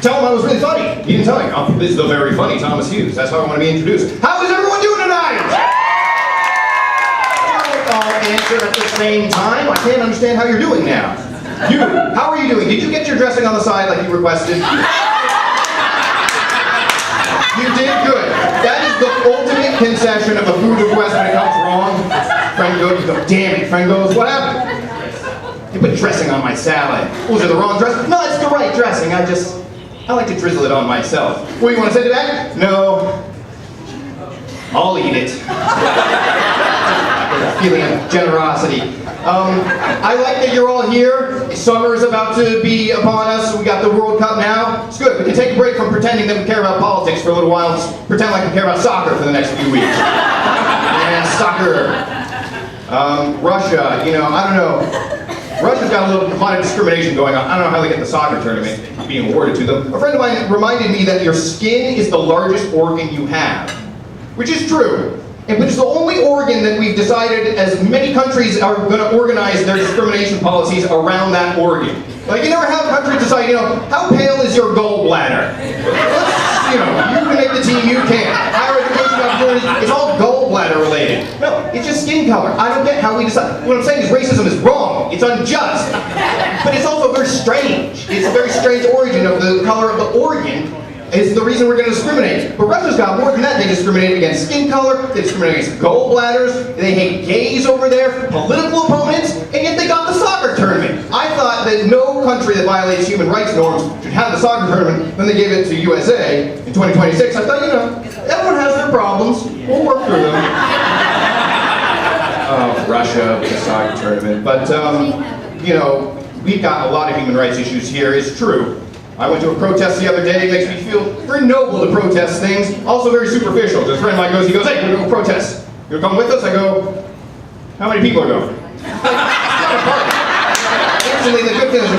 Tell him I was really funny. He didn't tell me. Oh, this is the very funny Thomas Hughes. That's how I want to be introduced. How is everyone doing tonight? Answer at the same time. I can't understand how you're doing now. You, how are you doing? Did you get your dressing on the side like you requested? You did good. That is the ultimate concession of a food request when it comes wrong. Friend goes, you go, damn it. Friend goes, what happened? You put dressing on my salad. Was it the wrong dressing? No, it's the right dressing. I like to drizzle it on myself. What, you want to say to that? No. I'll eat it. With a feeling of generosity. I like that you're all here. Summer is about to be upon us. We got the World Cup now. It's good. We can take a break from pretending that we care about politics for a little while. Just pretend like we care about soccer for the next few weeks. And soccer. Russia, I don't know. Russia's got a lot of discrimination going on. I don't know how they get the soccer tournament being awarded to them. A friend of mine reminded me that your skin is the largest organ you have, which is true. But it's the only organ that we've decided, as many countries are going to organize their discrimination policies around that organ. Like, you never have countries decide, how pale is your gallbladder? You can make the team, you can't. Higher education opportunities, it's all gallbladder related. No, it's just skin color. I don't get how we decide. What I'm saying is racism is wrong. It's unjust. But it's also very strange. It's a very strange origin of the color of the organ. Is the reason we're going to discriminate. But Russia's got more than that. They discriminate against skin color, they discriminate against gallbladders, they hate gays over there, political opponents, and yet they got the soccer tournament. I thought that no country that violates human rights norms should have the soccer tournament, then they gave it to USA in 2026. I thought, everyone has their problems, we'll work through them. Russia with the soccer tournament. But, we've got a lot of human rights issues here, it's true. I went to a protest the other day. It makes me feel very noble to protest things. Also very superficial. Just a friend of mine he goes, hey, we're going to go protest. You want to come with us? I go, how many people are going? Instantly, the good feeling is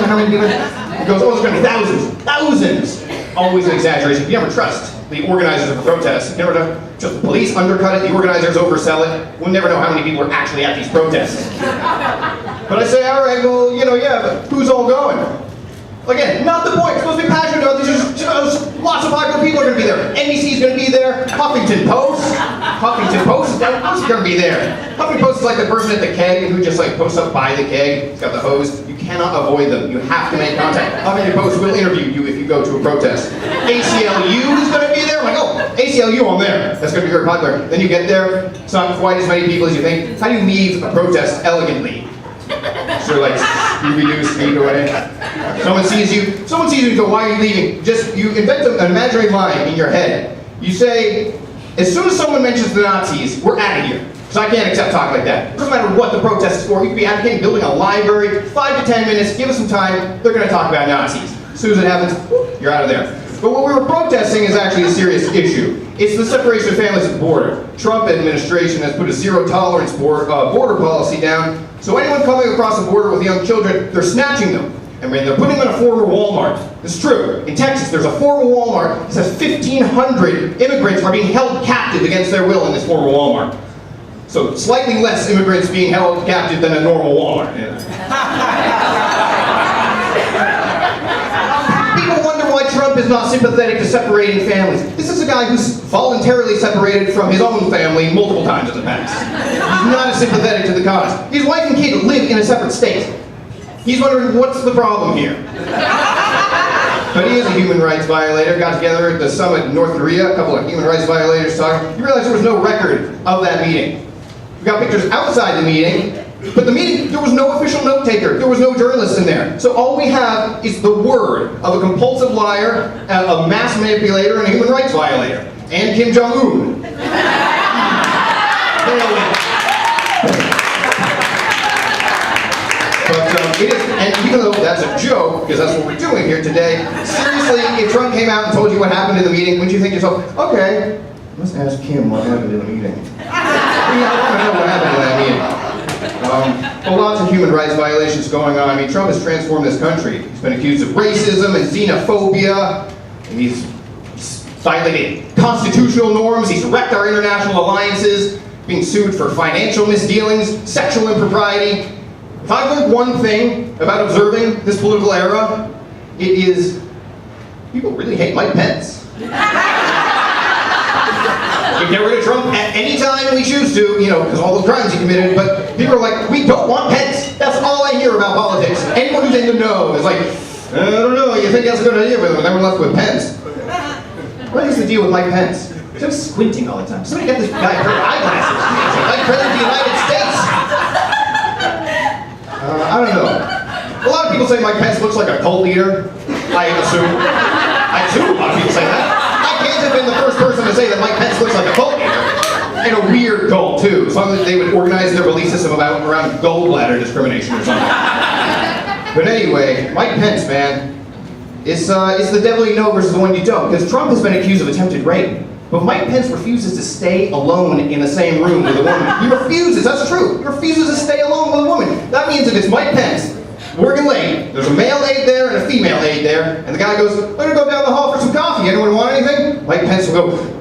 how many people? He goes, oh, there's going to be thousands. Thousands! Always an exaggeration. You never trust the organizers of the protests. You never trust the police undercut it, the organizers oversell it. We'll never know how many people are actually at these protests. But I say, all right, well, yeah, but who's all going? Again, not the point. We're supposed to be passionate about this. Lots of popular people are going to be there. NBC's going to be there. Huffington Post is going to be there. Huffington Post is like the person at the keg who just posts up by the keg. He's got the hose. You cannot avoid them. You have to make contact. Huffington Post will interview you if you go to a protest. ACLU is going to be there. I'm like, oh, ACLU, I'm there. That's going to be very popular. Then you get there. It's not quite as many people as you think. How do you leave a protest elegantly? So Scooby-Doo, sneak away. Someone sees you, and go, why are you leaving? You invent an imaginary line in your head. You say, as soon as someone mentions the Nazis, we're out of here. Because I can't accept talk like that. It doesn't matter what the protest is for. You could be advocating building a library, 5 to 10 minutes, give us some time, they're going to talk about Nazis. As soon as it happens, you're out of there. But what we were protesting is actually a serious issue. It's the separation of families at the border. Trump administration has put a zero-tolerance border policy down. So anyone coming across the border with young children, they're snatching them. And they're putting them in a former Walmart. It's true. In Texas, there's a former Walmart that says 1,500 immigrants are being held captive against their will in this former Walmart. So slightly less immigrants being held captive than a normal Walmart. People wonder why Trump is not sympathetic to separating families. This is a guy who's voluntarily separated from his own family multiple times in the past. He's not as sympathetic to the cause. His wife and kid live in a separate state. He's wondering, what's the problem here? But he is a human rights violator. Got together at the summit in North Korea, a couple of human rights violators talking. You realize there was no record of that meeting. We got pictures outside the meeting, but the meeting, there was no official note taker. There was no journalist in there. So all we have is the word of a compulsive liar, a mass manipulator, and a human rights violator. And Kim Jung-Un. And even though that's a joke, because that's what we're doing here today, seriously, if Trump came out and told you what happened in the meeting, wouldn't you think to yourself, okay, let's ask Kim what happened in the meeting. I want to know what happened in that meeting. Well, lots of human rights violations going on. Trump has transformed this country. He's been accused of racism and xenophobia. And he's violated constitutional norms. He's wrecked our international alliances, being sued for financial misdealings, sexual impropriety. If I've learned one thing about observing this political era, it is people really hate Mike Pence. We get rid of Trump at any time we choose to, because all those crimes he committed, but people are like, we don't want Pence. That's all I hear about politics. Anyone who's in the know is like, I don't know, you think that's a good idea with him, and then we're left with Pence. What is the deal with Mike Pence? He's just squinting all the time. Somebody get this guy her eyeglasses. He's like President of the United States. I don't know. A lot of people say Mike Pence looks like a cult leader. I assume a lot of people say that. I can't have been the first person to say that Mike Pence looks like a cult leader. And a weird cult, too. As long as they would organize their belief system around gallbladder discrimination or something. But anyway, Mike Pence, man, it's the devil you know versus the one you don't. Because Trump has been accused of attempted rape. But Mike Pence refuses to stay alone in the same room with a woman. He refuses, that's true. He refuses to stay alone with a woman. That means if it's Mike Pence, working late, there's a male aide there and a female aide there, and the guy goes, I'm gonna go down the hall for some coffee. Anyone want anything? Mike Pence will go,